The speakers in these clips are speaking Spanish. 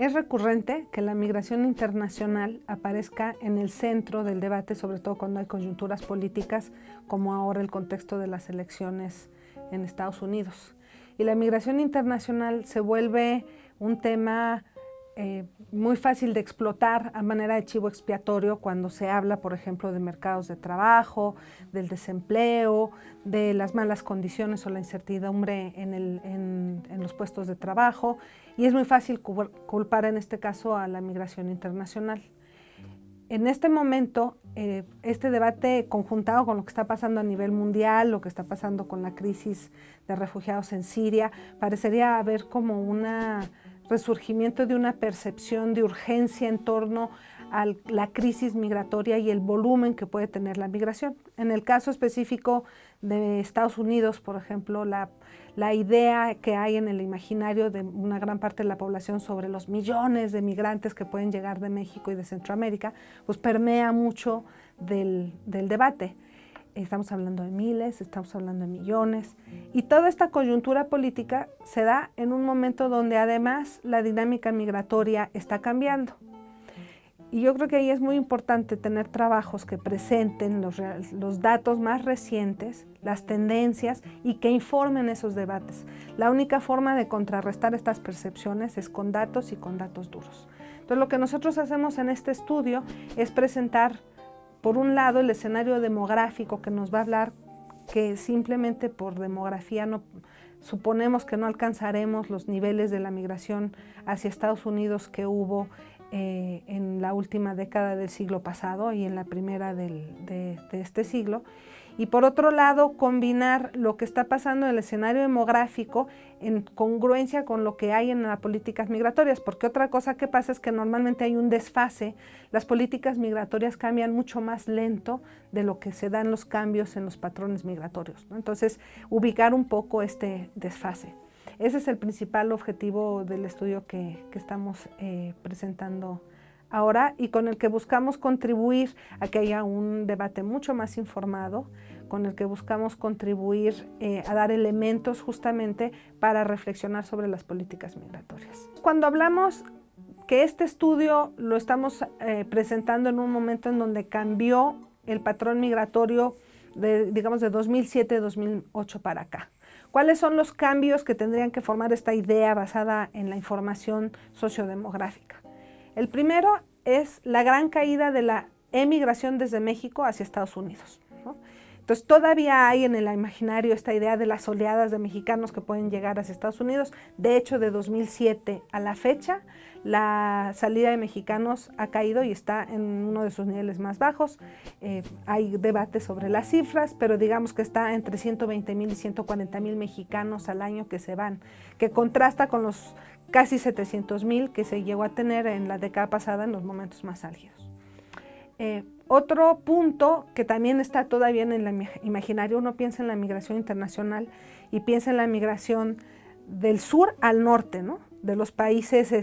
Es recurrente que la migración internacional aparezca en el centro del debate, sobre todo cuando hay coyunturas políticas, como ahora el contexto de las elecciones en Estados Unidos. Y la migración internacional se vuelve un tema muy fácil de explotar a manera de chivo expiatorio cuando se habla, por ejemplo, de mercados de trabajo, del desempleo, de las malas condiciones o la incertidumbre en los puestos de trabajo, y es muy fácil culpar en este caso a la migración internacional. En este momento, este debate conjuntado con lo que está pasando a nivel mundial, lo que está pasando con la crisis de refugiados en Siria, parecería haber como un resurgimiento de una percepción de urgencia en torno a la crisis migratoria y el volumen que puede tener la migración. En el caso específico de Estados Unidos, por ejemplo, la idea que hay en el imaginario de una gran parte de la población sobre los millones de migrantes que pueden llegar de México y de Centroamérica, pues permea mucho del debate. Estamos hablando de miles, estamos hablando de millones, y toda esta coyuntura política se da en un momento donde además la dinámica migratoria está cambiando. Y yo creo que ahí es muy importante tener trabajos que presenten los datos más recientes, las tendencias, y que informen esos debates. La única forma de contrarrestar estas percepciones es con datos y con datos duros. Entonces, lo que nosotros hacemos en este estudio es presentar, por un lado, el escenario demográfico que nos va a hablar que simplemente por demografía no suponemos que no alcanzaremos los niveles de la migración hacia Estados Unidos que hubo en la última década del siglo pasado y en la primera de este siglo. Y por otro lado, combinar lo que está pasando en el escenario demográfico en congruencia con lo que hay en las políticas migratorias, porque otra cosa que pasa es que normalmente hay un desfase. Las políticas migratorias cambian mucho más lento de lo que se dan los cambios en los patrones migratorios, ¿no? Entonces, ubicar un poco este desfase. Ese es el principal objetivo del estudio que estamos presentando ahora, y con el que buscamos contribuir a que haya un debate mucho más informado, con el que buscamos contribuir a dar elementos justamente para reflexionar sobre las políticas migratorias. Cuando hablamos que este estudio lo estamos presentando en un momento en donde cambió el patrón migratorio de 2007-2008 para acá. ¿Cuáles son los cambios que tendrían que formar esta idea basada en la información sociodemográfica? El primero es la gran caída de la emigración desde México hacia Estados Unidos, ¿no? Entonces todavía hay en el imaginario esta idea de las oleadas de mexicanos que pueden llegar hacia Estados Unidos. De hecho, de 2007 a la fecha, la salida de mexicanos ha caído y está en uno de sus niveles más bajos. Hay debates sobre las cifras, pero digamos que está entre 120,000 y 140,000 mexicanos al año que se van, que contrasta con los casi 700,000 que se llegó a tener en la década pasada en los momentos más álgidos. Otro punto que también está todavía en el imaginario, uno piensa en la migración internacional y piensa en la migración del sur al norte, ¿no? De los países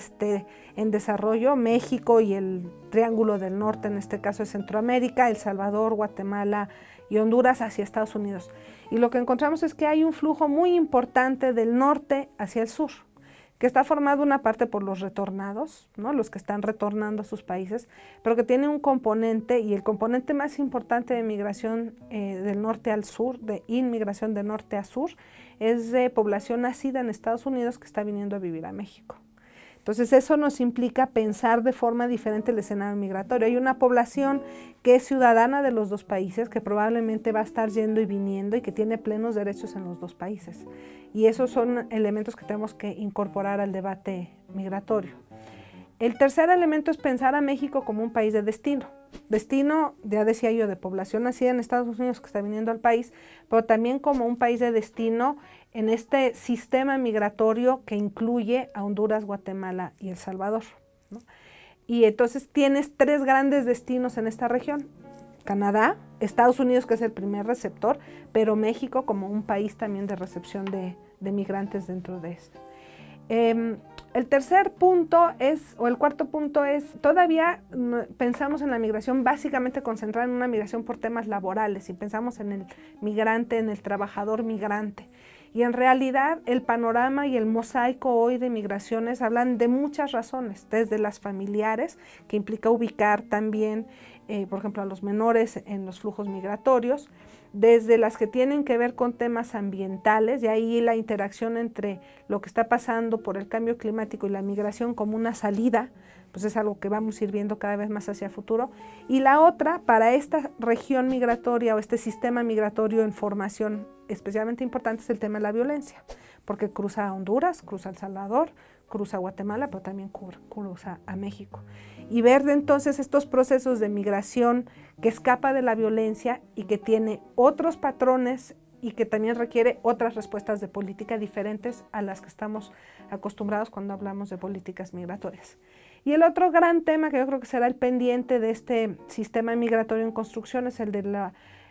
en desarrollo, México y el Triángulo del Norte, en este caso de Centroamérica, El Salvador, Guatemala y Honduras hacia Estados Unidos. Y lo que encontramos es que hay un flujo muy importante del norte hacia el sur, que está formado una parte por los retornados, ¿no? Los que están retornando a sus países, pero que tiene un componente, y el componente más importante de migración del norte al sur, de inmigración de norte a sur, es de población nacida en Estados Unidos que está viniendo a vivir a México. Entonces eso nos implica pensar de forma diferente el escenario migratorio. Hay una población que es ciudadana de los dos países, que probablemente va a estar yendo y viniendo y que tiene plenos derechos en los dos países. Y esos son elementos que tenemos que incorporar al debate migratorio. El tercer elemento es pensar a México como un país de destino. Destino, ya decía yo, de población nacida en Estados Unidos que está viniendo al país, pero también como un país de destino en este sistema migratorio que incluye a Honduras, Guatemala y El Salvador, ¿no? Y entonces tienes tres grandes destinos en esta región: Canadá, Estados Unidos, que es el primer receptor, pero México como un país también de recepción de migrantes dentro de esto. El tercer punto o el cuarto punto es, todavía pensamos en la migración básicamente concentrada en una migración por temas laborales, y pensamos en el migrante, en el trabajador migrante. Y en realidad el panorama y el mosaico hoy de migraciones hablan de muchas razones, desde las familiares, que implica ubicar también, por ejemplo, a los menores en los flujos migratorios, desde las que tienen que ver con temas ambientales, y ahí la interacción entre lo que está pasando por el cambio climático y la migración como una salida, pues es algo que vamos a ir viendo cada vez más hacia el futuro. Y la otra, para esta región migratoria o este sistema migratorio en formación especialmente importante, es el tema de la violencia, porque cruza a Honduras, cruza a El Salvador, cruza a Guatemala, pero también cruza a México. Y ver entonces estos procesos de migración que escapa de la violencia y que tiene otros patrones y que también requiere otras respuestas de política diferentes a las que estamos acostumbrados cuando hablamos de políticas migratorias. Y el otro gran tema que yo creo que será el pendiente de este sistema migratorio en construcción es el de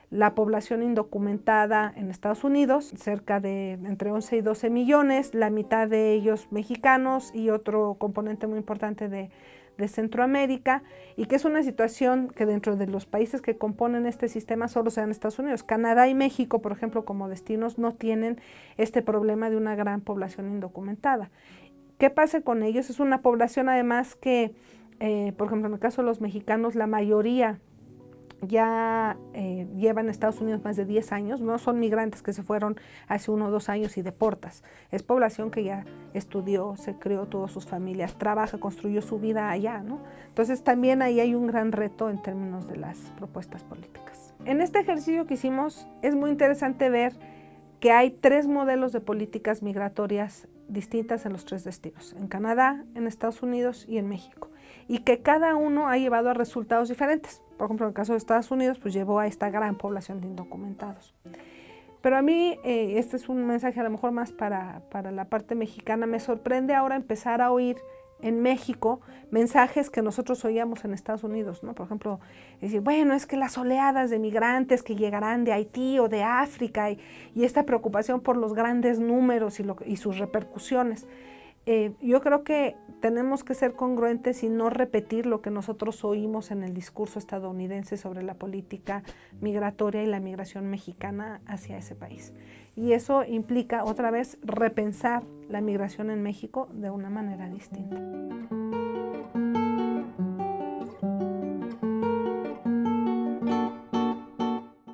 la población indocumentada en Estados Unidos, cerca de entre 11 y 12 millones, la mitad de ellos mexicanos y otro componente muy importante de Centroamérica, y que es una situación que dentro de los países que componen este sistema solo se dan en Estados Unidos. Canadá y México, por ejemplo, como destinos, no tienen este problema de una gran población indocumentada. ¿Qué pasa con ellos? Es una población además que, por ejemplo, en el caso de los mexicanos, la mayoría ya llevan en Estados Unidos más de 10 años, no son migrantes que se fueron hace 1 o 2 años y deportas, es población que ya estudió, se crió, tuvo sus familias, trabaja, construyó su vida allá, ¿no? Entonces también ahí hay un gran reto en términos de las propuestas políticas. En este ejercicio que hicimos es muy interesante ver que hay 3 modelos de políticas migratorias distintas en los 3 destinos, en Canadá, en Estados Unidos y en México, y que cada uno ha llevado a resultados diferentes. Por ejemplo, en el caso de Estados Unidos, pues llevó a esta gran población de indocumentados. Pero a mí, este es un mensaje a lo mejor más para la parte mexicana, me sorprende ahora empezar a oír en México mensajes que nosotros oíamos en Estados Unidos, ¿no? Por ejemplo, decir, bueno, es que las oleadas de migrantes que llegarán de Haití o de África y esta preocupación por los grandes números y sus repercusiones. Yo creo que tenemos que ser congruentes y no repetir lo que nosotros oímos en el discurso estadounidense sobre la política migratoria y la migración mexicana hacia ese país. Y eso implica, otra vez, repensar la migración en México de una manera distinta.